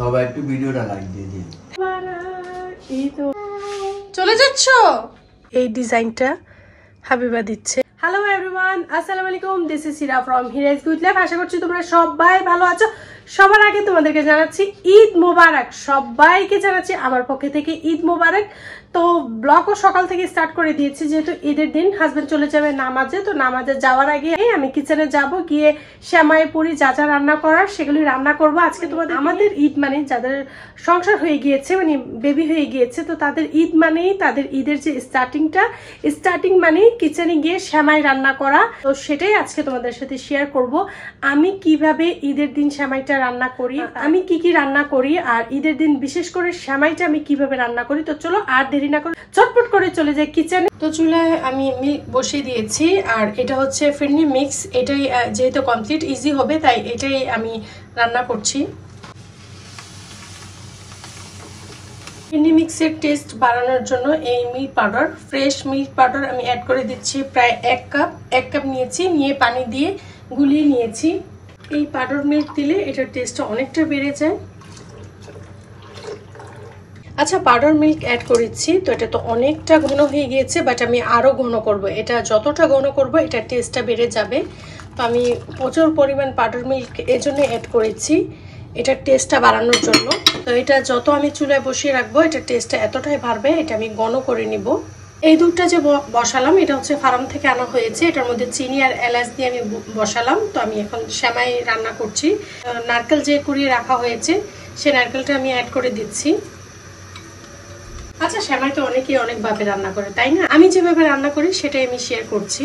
সবাই একটু ভিডিওটা লাইক দিয়ে দিন। চলে যাচ্ছ? এই ডিজাইনটা হাবিবা দিচ্ছে। হ্যালো এভরিওয়ান, আসসালামু আলাইকুম। This is Sira from হিরাইজ good life. আশা করছি তোমরা সবাই ভালো আছো। সবার আগে তোমাদেরকে জানাচ্ছি ঈদ মোবারক। সবাইকে জানাচ্ছি আমার পক্ষ থেকে ঈদ মোবারক। তো ব্লগও সকাল থেকে স্টার্ট করে দিয়েছি, যেহেতু ঈদের দিন হাজবেন্ড চলে যাবে নামাজে। তো নামাজে যাওয়ার আগে আমি কিচেনে যাব, গিয়ে সেমাই পুরি যা যা রান্না করার সেগুলি রান্না করব আজকে তোমাদের। আমাদের ঈদ মানে যাদের সংসার হয়ে গিয়েছে, মানে বেবি হয়ে গিয়েছে, তো তাদের ঈদ মানেই তাদের ঈদের যে স্টার্টিং মানেই কিচেনে গিয়ে সেমাই রান্না করা। তো সেটাই আজকে তোমাদের সাথে শেয়ার করব। আমি কিভাবে ঈদের দিন সেমাইটা রান্না করি, আমি কি কি রান্না করি, আর ঈদের দিন বিশেষ করে সেমাইটা আমি কিভাবে রান্না করি। তো চলো আর দেরি না করে চটপট করে চলে যাই কিচেনে। তো চুলায় আমি মিল্ক বসিয়ে দিয়েছি, আর এটা হচ্ছে ফিরনি মিক্স। এটাই যেহেতু কমপ্লিট ইজি হবে, তাই এটাই আমি রান্না করছি। ফিরনি মিক্সের টেস্ট বাড়ানোর জন্য এই milk powder, fresh milk powder আমি অ্যাড করে দিচ্ছি। প্রায় এক কাপ নিয়েছি, নিয়ে পানি দিয়ে গুলিয়ে নিয়েছি। এই পাউডার মিল্ক দিলে এটার টেস্টটা অনেকটা বেড়ে যায়। আচ্ছা, পাউডার মিল্ক অ্যাড করেছি, তো এটা তো অনেকটা ঘন হয়ে গিয়েছে, বাট আমি আরও ঘন করব। এটা যতটা ঘন করব এটা টেস্টটা বেড়ে যাবে। তো আমি প্রচুর পরিমাণ পাউডার মিল্ক এর জন্য অ্যাড করেছি, এটার টেস্টটা বাড়ানোর জন্য। তো এটা যত আমি চুলায় বসিয়ে রাখবো এটার টেস্টটা এতটাই বাড়বে। এটা আমি ঘন করে নিব। এই দুধটা যে বসালাম এটা হচ্ছে ফার্ম থেকে আনা হয়েছে। এটার মধ্যে চিনি আর এলাচ দিয়ে আমি বসালাম। তো আমি এখন সেমাই রান্না করছি। নারকেল যে কুড়িয়ে রাখা হয়েছে সেই নারকেলটা আমি অ্যাড করে দিচ্ছি। আচ্ছা, সেমাই তো অনেকেই অনেকভাবে রান্না করে, তাই না? আমি যেভাবে রান্না করি সেটাই আমি শেয়ার করছি।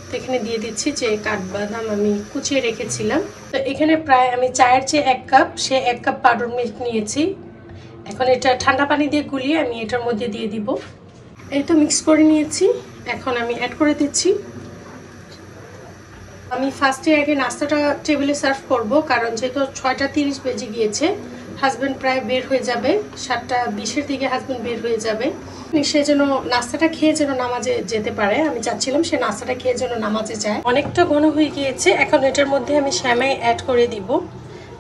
তো এখানে দিয়ে দিচ্ছি যে কাঠবাদাম আমি কুচিয়ে রেখেছিলাম। তো এখানে প্রায় আমি চায়ের যে এক কাপ, সে এক কাপ পাউডার মিল্ক নিয়েছি। এখন এটা ঠান্ডা পানি দিয়ে গুলিয়ে আমি এটার মধ্যে দিয়ে দিব। এই তো মিক্স করে নিয়েছি, এখন আমি অ্যাড করে দিচ্ছি। আমি ফার্স্টে আগে নাস্তাটা টেবিলে সার্ভ করব, কারণ যেহেতু 6:30 বেজে গিয়েছে, হাজব্যান্ড প্রায় বের হয়ে যাবে। 7:20-এর দিকে হাজব্যান্ড বের হয়ে যাবে। সে যেন নাস্তাটা খেয়ে যেন নামাজে যেতে পারে। আমি চাচ্ছিলাম সে নাস্তাটা খেয়ে যেন নামাজে যায়। অনেকটা ঘন হয়ে গিয়েছে, এখন এটার মধ্যে আমি সেমাই অ্যাড করে দিব।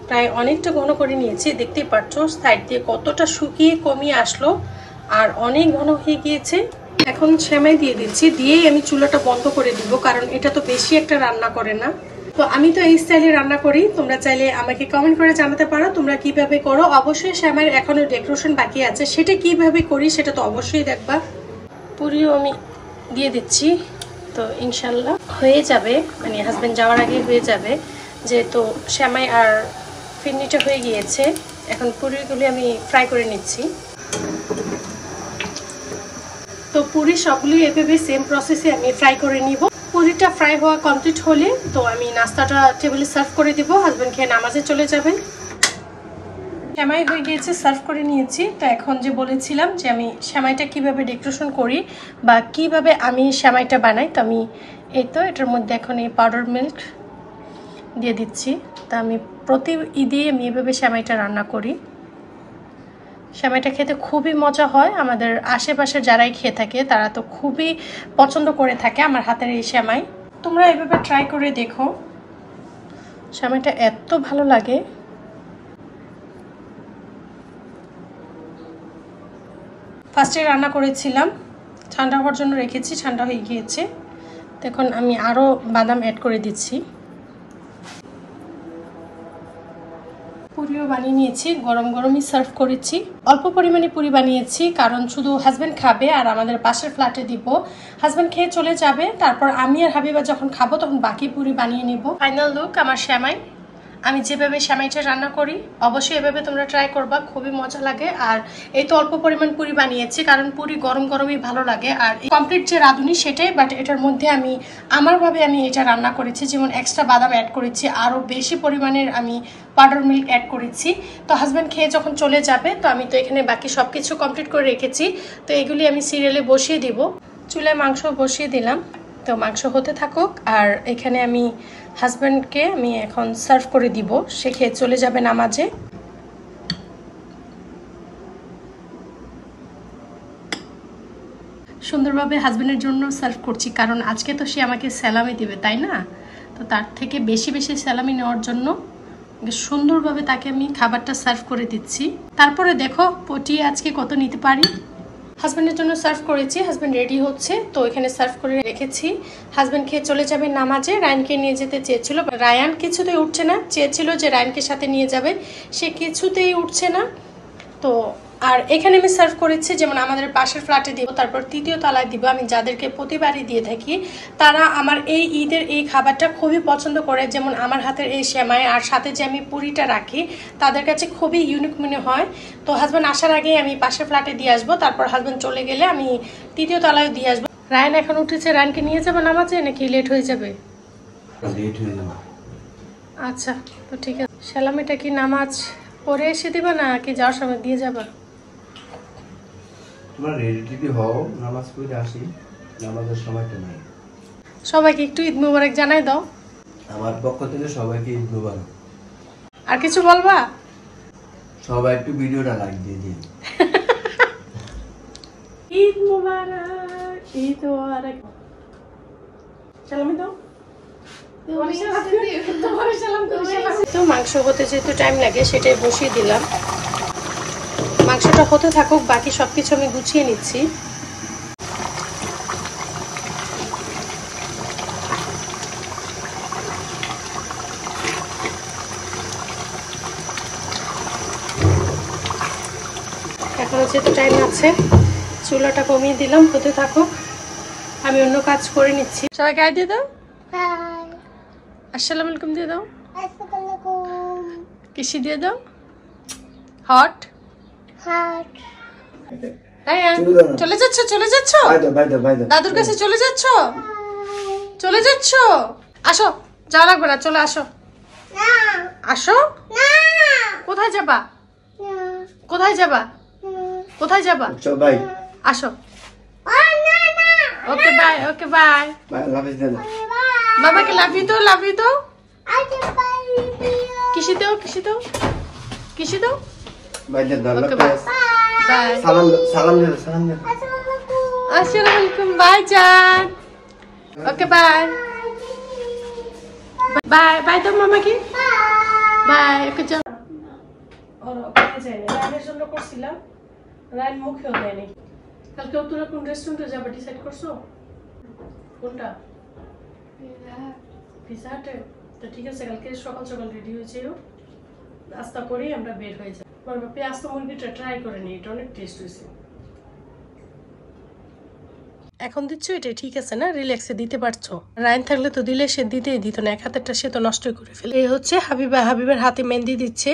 প্রায় অনেকটা ঘন করে নিয়েছি, দেখতেই পাচ্ছ সাইড দিয়ে কতটা শুকিয়ে কমিয়ে আসলো, আর অনেক ঘন হয়ে গিয়েছে। এখন সেমাই দিয়ে দিচ্ছি, দিয়েই আমি চুলাটা বন্ধ করে দিব, কারণ এটা তো বেশি একটা রান্না করে না। তো আমি তো এই স্টাইলে রান্না করি, তোমরা চাইলে আমাকে কমেন্ট করে জানাতে পারো তোমরা কিভাবে করো। অবশ্যই সেমাইয়ের এখনো ডেকোরেশন বাকি আছে, সেটা কিভাবে করি সেটা তো অবশ্যই দেখবা। পুরিও আমি দিয়ে দিচ্ছি। তো ইনশাল্লাহ হয়ে যাবে, মানে হাজবেন্ড যাওয়ার আগে হয়ে যাবে, যেহেতু সেমাই আর ফিরনিটা হয়ে গিয়েছে। এখন পুরিগুলি আমি ফ্রাই করে নিচ্ছি। তো পুরি সবগুলি এভাবে সেম প্রসেসে আমি ফ্রাই করে নিব। পুরিটা ফ্রাই হওয়া কমপ্লিট হলে তো আমি নাস্তাটা টেবিলে সার্ভ করে দিব, হাজবেন্ড খেয়ে নামাজে চলে যাবেন। সেমাই হয়ে গিয়েছে, সার্ভ করে নিয়েছি। তো এখন যে বলেছিলাম যে আমি সেমাইটা কিভাবে ডেকোরেশন করি বা কিভাবে আমি সেমাইটা বানাই, তো আমি এই তো এটার মধ্যে এখন এই পাউডার মিল্ক দিয়ে দিচ্ছি। তা আমি প্রতি ঈদে আমি এভাবে সেমাইটা রান্না করি। সেমাইটা খেতে খুবই মজা হয়। আমাদের আশেপাশে যারাই খেয়ে থাকে তারা তো খুবই পছন্দ করে থাকে আমার হাতের এই সেমাই। তোমরা এভাবে ট্রাই করে দেখো, সেমাইটা এত ভালো লাগে। ফার্স্টে রান্না করেছিলাম, ঠান্ডা হওয়ার জন্য রেখেছি, ঠান্ডা হয়ে গিয়েছে। এখন আমি আরও বাদাম অ্যাড করে দিচ্ছি। পুরিও বানিয়ে নিয়েছি, গরম গরমই সার্ভ করেছি। অল্প পরিমাণে পুরি বানিয়েছি, কারণ শুধু হাজব্যান্ড খাবে আর আমাদের পাশের ফ্ল্যাটে দিব। হাজব্যান্ড খেয়ে চলে যাবে, তারপর আমি আর হাবিবা যখন খাবো তখন বাকি পুরি বানিয়ে নিব। ফাইনাল লুক আমার সেমাই। আমি যেভাবে সেমাইটা রান্না করি অবশ্যই এভাবে তোমরা ট্রাই করবা, খুবই মজা লাগে। আর এই তো অল্প পরিমাণ পুরি বানিয়েছি, কারণ পুরি গরম গরমই ভালো লাগে। আর কমপ্লিট যে রাঁধুনি সেটাই, বাট এটার মধ্যে আমি আমারভাবে আমি এটা রান্না করেছি। যেমন এক্সট্রা বাদাম অ্যাড করেছি, আরও বেশি পরিমাণের আমি পাউডার মিল্ক অ্যাড করেছি। তো হাজব্যান্ড খেয়ে যখন চলে যাবে, তো আমি তো এখানে বাকি সব কিছু কমপ্লিট করে রেখেছি। তো এগুলি আমি সিরিয়ালে বসিয়ে দিব। চুলায় মাংস বসিয়ে দিলাম, তো মাংস হতে থাকুক। আর এখানে আমি হাজব্যান্ডকে আমি এখন সার্ভ করে দিব, সে খেয়ে চলে যাবে নামাজে। সুন্দরভাবে হাজব্যান্ডের জন্য সার্ভ করছি, কারণ আজকে তো সে আমাকে স্যালামি দিবে, তাই না? তো তার থেকে বেশি বেশি স্যালামি নেওয়ার জন্য সুন্দরভাবে তাকে আমি খাবারটা সার্ভ করে দিচ্ছি। তারপরে দেখো পটিয়ে আজকে কত নিতে পারি। হাজব্যান্ডের জন্য সার্ভ করেছি, হাজব্যান্ড রেডি হচ্ছে, তো এখানে সার্ভ করে রেখেছি। হাজব্যান্ড খেয়ে চলে যাবে নামাজে। রায়ানকে নিয়ে যেতে চেয়েছিল, রায়ান কিছুতেই উঠছে না। চেয়েছিল যে রায়ানকে সাথে নিয়ে যাবে, সে কিছুতেই উঠছে না। তো আর এখানে আমি সার্ভ করেছি, যেমন আমাদের পাশের ফ্ল্যাটে দিব, তারপর তৃতীয় তলায় দিব। আমি যাদেরকে প্রতিবারই দিয়ে থাকি তারা আমার এই ঈদের এই খাবারটা খুবই পছন্দ করে, যেমন আমার হাতের এই সেমাই আর সাথে যে আমি পুরিটা রাখি তাদের কাছে খুবই ইউনিক মনে হয়। তো হাজব্যান্ড আসার আগে আমি পাশের ফ্ল্যাটে দিয়ে আসবো, তারপর হাজব্যান্ড চলে গেলে আমি তৃতীয় তলায় দিয়ে আসবো। রায়ান এখন উঠেছে, রায়ানকে নিয়ে যাবে নামাজে নাকি লেট হয়ে যাবে? লেট হয়ে যাবে। আচ্ছা, তো ঠিক আছে। সালামিটা কি নামাজ পরে এসে দিবা না কি যাওয়ার সময় দিয়ে যাবা? তোমরা রেডি হও, নামাজ পড়ে আসি, নামাজের সময়টা নাই। সবাইকে একটু ঈদ মুবারক জানাই দাও আমার পক্ষ থেকে সবাইকে ঈদ মুবারক। আর কিছু বলবা? সবাই একটু ভিডিওটা লাইক দিয়ে দিন। ঈদ মুবারক, ঈদ মুবারক। সালামি দাও। তো মাংস হতে যেহেতু টাইম লাগে সেটাই বসিয়ে দিলাম। মাংসটা হতে থাকুক, বাকি সবকিছু আমি গুছিয়ে নিচ্ছি। এখনো যেহেতু টাইম আছে, চুলাটা কমিয়ে দিলাম, হতে থাকুক, আমি অন্য কাজ করে নিচ্ছি। সবাই গায়ে দিয়ে দাও, আসসালামু আলাইকুম দিয়ে দাও, কিসি দিয়ে দাও, হট। চলে যাচ্ছ? চলে যাচ্ছ দাদুর কাছে? চলে যাচ্ছ? চলে যাচ্ছ? আসো, যাওয়া লাগবে না, চলে আসো। আসো। কোথায় যাবা? কোথায় যাবা? কোথায় যাবা? আসো। Okay bye, okay bye. বাবাকে লাভ ইউ তো, লাভ ইউ তো। কিসি দাও, কিসি দাও, কিসি দাও। Okay bye, bye. সালাম দিও। আসসালামু আলাইকুম, বাই জান। ওকে বাই, বাই বাই দাও মামাকে, বাই। ওকে যাও। রায়নের জন্য করছিলাম, রায়ন মুখেও দেয়নি। কালকেও তোরা কোন রেস্টুরেন্টে যাবে ডিসাইড করছো? কোনটা? পিজা হাটে? তো ঠিক আছে, কালকে সকাল সকাল রেডি হয়েছে, নাস্তা করেই আমরা বের হয়ে যাই। পেঁয়াজ তো মুরগিটা ট্রাই করে নি, এটা অনেক টেস্ট হয়েছে। এখন দিচ্ছ এটা ঠিক আছে না? রিল্যাক্সে দিতে পারছো। রায়ন থাকলে তো দিলে সে দিতেই দিত না, এক হাতেরটা সে তো নষ্টই করে ফেলে। এই হচ্ছে হাবিবা, হাবিবার হাতে মেহেন্দি দিচ্ছে।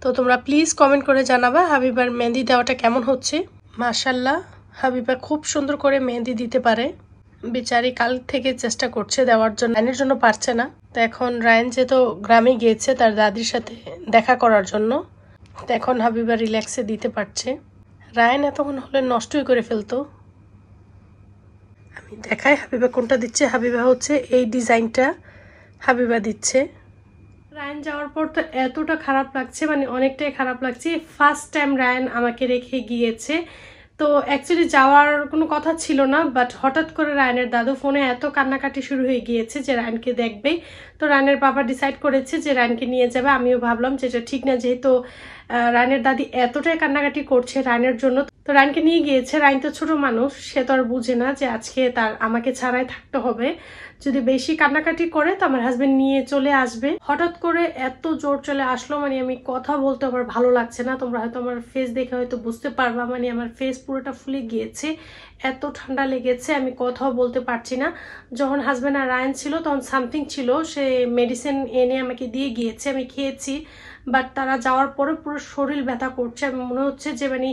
তো তোমরা প্লিজ কমেন্ট করে জানাবা হাবিবার মেহেন্দি দেওয়াটা কেমন হচ্ছে। মাশাল্লাহ, হাবিবা খুব সুন্দর করে মেহেন্দি দিতে পারে। বেচারি কাল থেকে চেষ্টা করছে দেওয়ার জন্য, রায়নের জন্য পারছে না। তো এখন রায়ন যেহেতু গ্রামে গিয়েছে তার দাদির সাথে দেখা করার জন্য, তো এখন হাবিবা রিল্যাক্সে দিতে পারছে। রায়ন এতক্ষণ হলে নষ্টই করে ফেলতো। আমি দেখাই হাবিবা কোনটা দিচ্ছে। হাবিবা হচ্ছে এই ডিজাইনটা হাবিবা দিচ্ছে। রায়ন যাওয়ার পর তো এতটা খারাপ লাগছে, মানে অনেকটাই খারাপ লাগছে। ফার্স্ট টাইম রায়ন আমাকে রেখে গিয়েছে। তো অ্যাকচুয়ালি যাওয়ার কোনো কথা ছিল না, বাট হঠাৎ করে রায়নের দাদু ফোনে এত কান্নাকাটি শুরু হয়ে গিয়েছে যে রায়নকে দেখবেই। তো রায়নের বাবা ডিসাইড করেছে যে রায়নকে নিয়ে যাবে। আমিও ভাবলাম যে এটা ঠিক না, যেহেতু রায়নের দাদি এতটাই কান্নাকাটি করছে রায়নের জন্য। তো রায়নকে নিয়ে গিয়েছে। রায়ন তো ছোট মানুষ, সে তো আর বুঝে না যে আজকে তার আমাকে ছাড়াই থাকতে হবে। যদি বেশি কান্নাকাটি করে তো আমার হাজবেন্ড নিয়ে চলে আসবে। হঠাৎ করে এত জোর চলে আসলো, মানে আমি কথা বলতে আমার ভালো লাগছে না। তোমরা হয়তো আমার ফেস দেখে হয়তো বুঝতে পারবা, মানে আমার ফেস পুরোটা ফুলে গিয়েছে, এত ঠান্ডা লেগেছে, আমি কথাও বলতে পারছি না। যখন হাজবেন্ড আর রায়ন ছিল তখন সামথিং ছিল, সে মেডিসিন এনে আমাকে দিয়ে গিয়েছে, আমি খেয়েছি। বাট তারা যাওয়ার পরে পুরো শরীর ব্যথা করছে। আমি মনে হচ্ছে যে মানে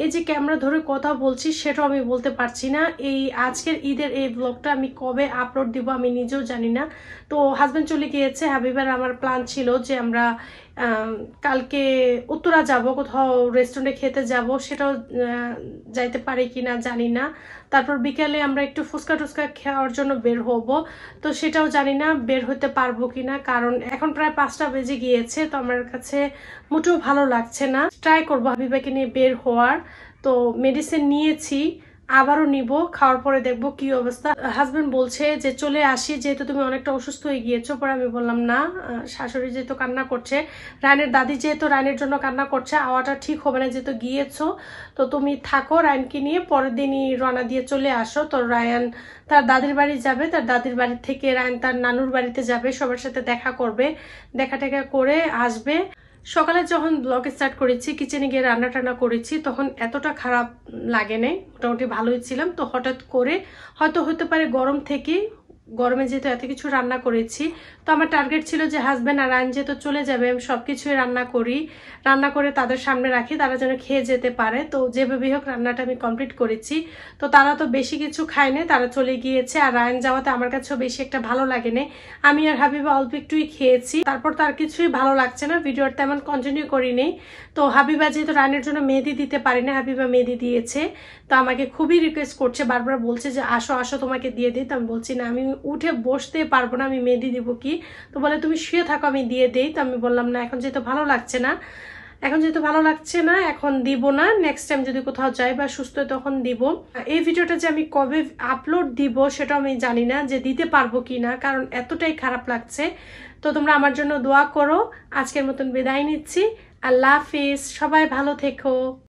এই যে ক্যামেরা ধরে কথা বলছি সেটাও আমি বলতে পারছি না। এই আজকের ঈদের এই ব্লগটা আমি কবে আপলোড দিব আমি নিজেও জানি না। তো হাজবেন্ড চলে গিয়েছে। হাবিবার আমার প্ল্যান ছিল যে আমরা কালকে উত্তরা যাব, কোথাও রেস্টুরেন্টে খেতে যাব, সেটাও যাইতে পারি কিনা জানি না। তারপর বিকালে আমরা একটু ফুচকা টুচকা খাওয়ার জন্য বের হব, তো সেটাও জানি না বের হতে পারবো কিনা, কারণ এখন প্রায় 5টা বেজে গিয়েছে। তো আমার কাছে মোটেও ভালো লাগছে না। ট্রাই করবো হাবিবাকে নিয়ে বের হওয়ার। তো মেডিসিন নিয়েছি, আবারও নিব, খাওয়ার পরে দেখবো কি অবস্থা। হাজবেন্ড বলছে যে চলে আসি, যেহেতু তুমি অনেকটা অসুস্থ হয়ে গিয়েছো। পরে আমি বললাম না, শাশুড়ি যেহেতু কান্না করছে, রায়নের দাদি যেহেতু রায়নের জন্য কান্না করছে, আওয়াটা ঠিক হবে না, যেহেতু গিয়েছো তো তুমি থাকো রায়নকে নিয়ে, পরের দিনই রওনা দিয়ে চলে আসো। তো রায়ান তার দাদির বাড়ি যাবে, তার দাদির বাড়ি থেকে রায়ন তার নানুর বাড়িতে যাবে, সবার সাথে দেখা করবে, দেখা টেকা করে আসবে। সকালে যখন ব্লগ স্টার্ট করেছি, কিচেনে গিয়ে রান্না টান্না করেছি, তখন এতটা খারাপ লাগে নাই, মোটামুটি ভালোই ছিলাম। তো হঠাৎ করে হয়তো হতে পারে গরম থেকে, গরমে যেহেতু এত কিছু রান্না করেছি, তো আমার টার্গেট ছিল যে হাজব্যান্ড আর আইন যেহেতু চলে যাবে, আমি সব কিছুই রান্না করি, রান্না করে তাদের সামনে রাখি, তারা যেন খেয়ে যেতে পারে। তো যেভাবে হোক রান্নাটা আমি কমপ্লিট করেছি। তো তারা তো বেশি কিছু খায় না, তারা চলে গিয়েছে। আর রায়ন যাওয়াতে আমার কাছেও বেশি একটা ভালো লাগে না, আমি আর হাবিবা অল্প একটুই খেয়েছি। তারপর তার কিছুই ভালো লাগছে না, ভিডিওর তেমন কন্টিনিউ করিনি। তো হাবিবা যেহেতু রায়নের জন্য মেহেদি দিতে পারি না, হাবিবা মেহেদি দিয়েছে। তো আমাকে খুবই রিকোয়েস্ট করছে, বারবার বলছে যে আসো আসো তোমাকে দিয়ে দিই। তো আমি বলছি না, আমি উঠে বসতে পারবো না, আমি মেহেদি দিব কি। তো বলে তুমি শুয়ে থাকো, আমি দিয়ে দেই। তো আমি বললাম না, এখন যেহেতু ভালো লাগছে না, এখন দিব না, নেক্সট টাইম যদি কোথাও যাই বা সুস্থ তখন দিব। এই ভিডিওটা যে আমি কবে আপলোড দিব সেটা আমি জানি না যে দিতে পারবো কি না, কারণ এতটাই খারাপ লাগছে। তো তোমরা আমার জন্য দোয়া করো। আজকের মতন বিদায় নিচ্ছি, আল্লাহ হাফিজ, সবাই ভালো থেকো।